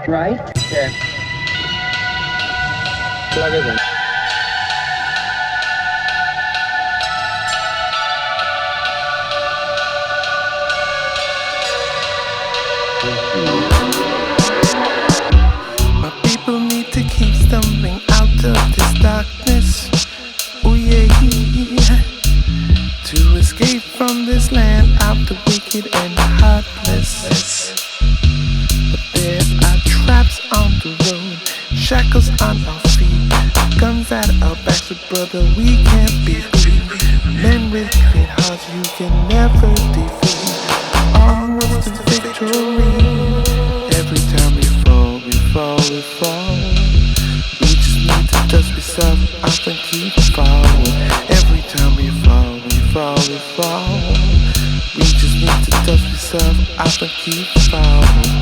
right? Yeah. Plug it in. My people need to keep stumbling out of this darkness. Oh yeah, to escape from this land of the wicked and heartless. But there are traps on the road, shackles on our feet, guns at our backs, but brother, we can't be beat. Men with clean hearts you can never defeat. Onwards to victory. Every time we fall, we fall, we fall. We just need to dust ourselves off and keep forward. Every time we fall, we fall, we fall. We just need to dust ourselves off and keep forward.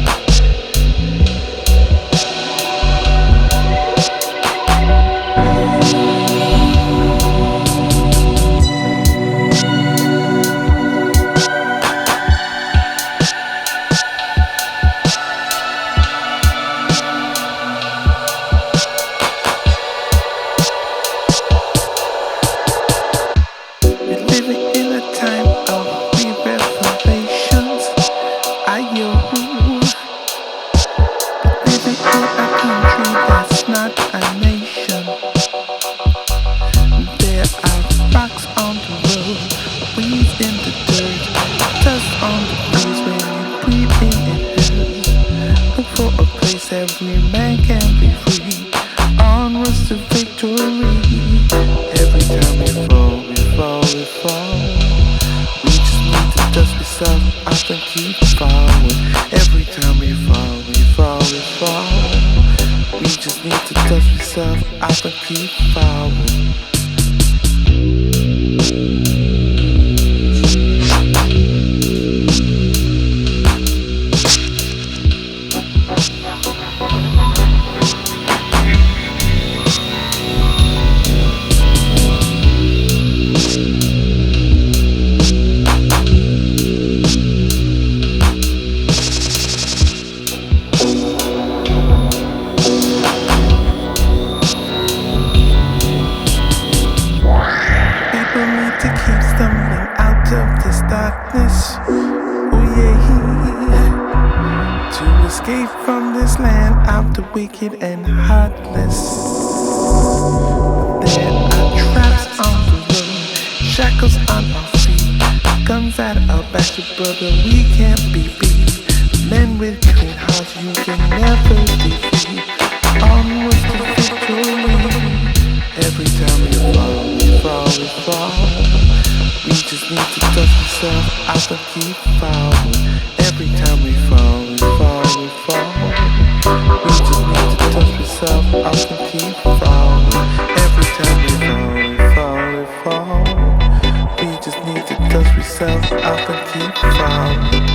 Every man can be free. Onwards to victory. Every time we fall, we fall, we fall. We just need to dust ourselves off and keep forward. Every time we fall, we fall, we fall. We just need to dust ourselves off and keep forward. Wicked and heartless. There are traps on the road, shackles on our feet, guns at our backs, but brother, we can't be beat. Men with clean hearts you can never defeat. Onwards to victory. Every time we fall, we fall, we fall. We just need to dust ourselves off and keep forward. Every time we fall, we fall, we fall. We just need to touch yourself off and keep falling. Every time we fall, we fall, we fall. We just need to touch yourself off and keep falling.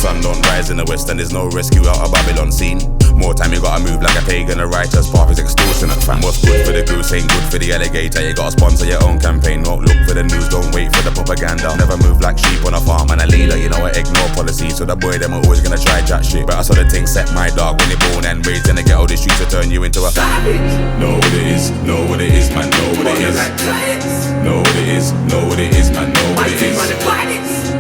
sun don't rise in the west and there's no rescue out of Babylon scene. More time you gotta move like a pagan, a righteous path is extortionate, fam. What's good for the goose ain't good for the alligator. You gotta sponsor your own campaign, don't look for the news, don't wait for the propaganda. Never move like sheep on a farm and a leader, you know I ignore policy. So the boy them are always gonna try chat shit. But I saw the thing set my dog when you're born and raised in the ghetto, the streets will turn you into a know what it is, know what it is, man, know what it is. Know what it is, know what it is, man, know what it is.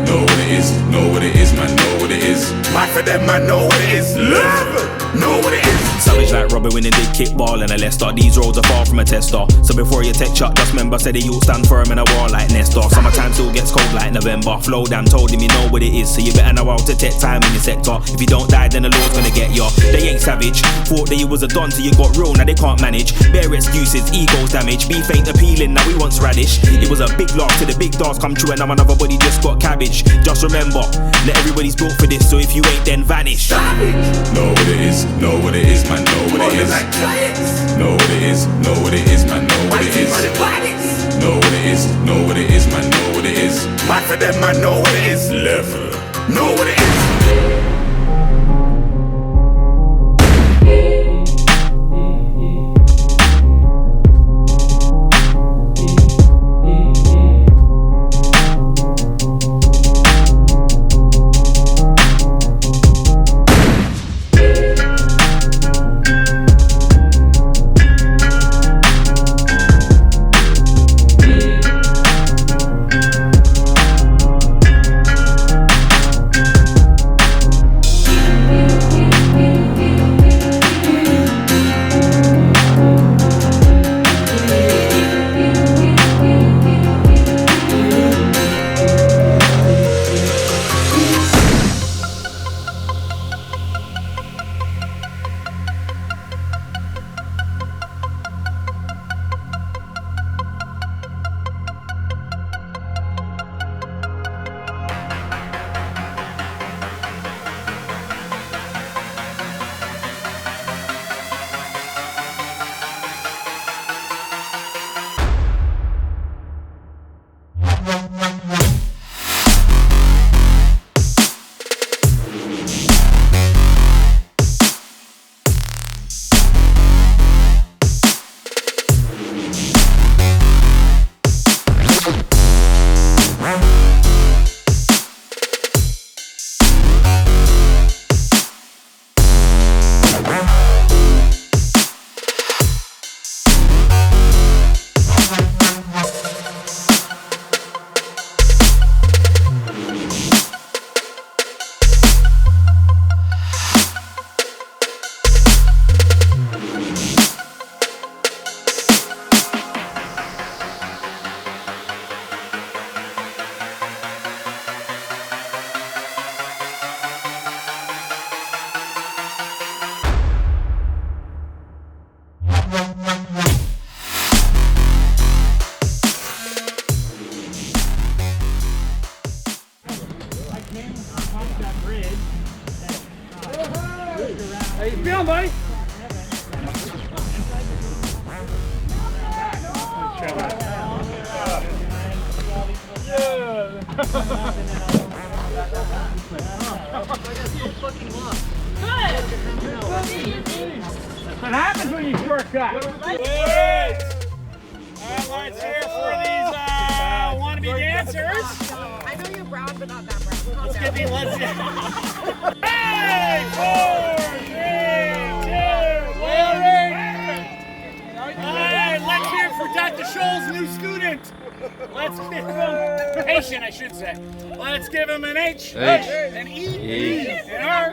Know what it is, know what it is, man, know what it is. My for them, man, know what it is. Love, know what it is. Savage like Robbie winning big kickball and a Leicester. These roads are far from a tester. So before you take shot, just remember, say the youth stand firm in a war like Nestor. Summertime still gets cold like November. Flowdan told him you know what it is, so you better know how to take time in your sector. If you don't die, then the Lord's gonna get you. They ain't savage. Thought that you was a don till you got real, now they can't manage. Bare excuses, egos damage. Beef ain't appealing, now we want radish. It was a big laugh till the big dogs come true and now another body just got cabbage. Just remember, that everybody's built for this, so if you ain't then vanish. Know what it is, know what it is, man, know what it is. Know what it is, know what it is, man, know what it is. Know what it is, know what it is, man, know what it is. Man for them, man, know what it is. Level, know what it is. How you feeling, buddy? What happens when you shortcut? Alright, let's hear for these wannabe dancers. I know you're brown, but not that brown. Let's get these. Let's get. 5, 4, 3, 2, 1. Alright, let's hear it for Dr. Scholl's new student. Let's give him patient, I should say. Let's give him an H, an E, an R.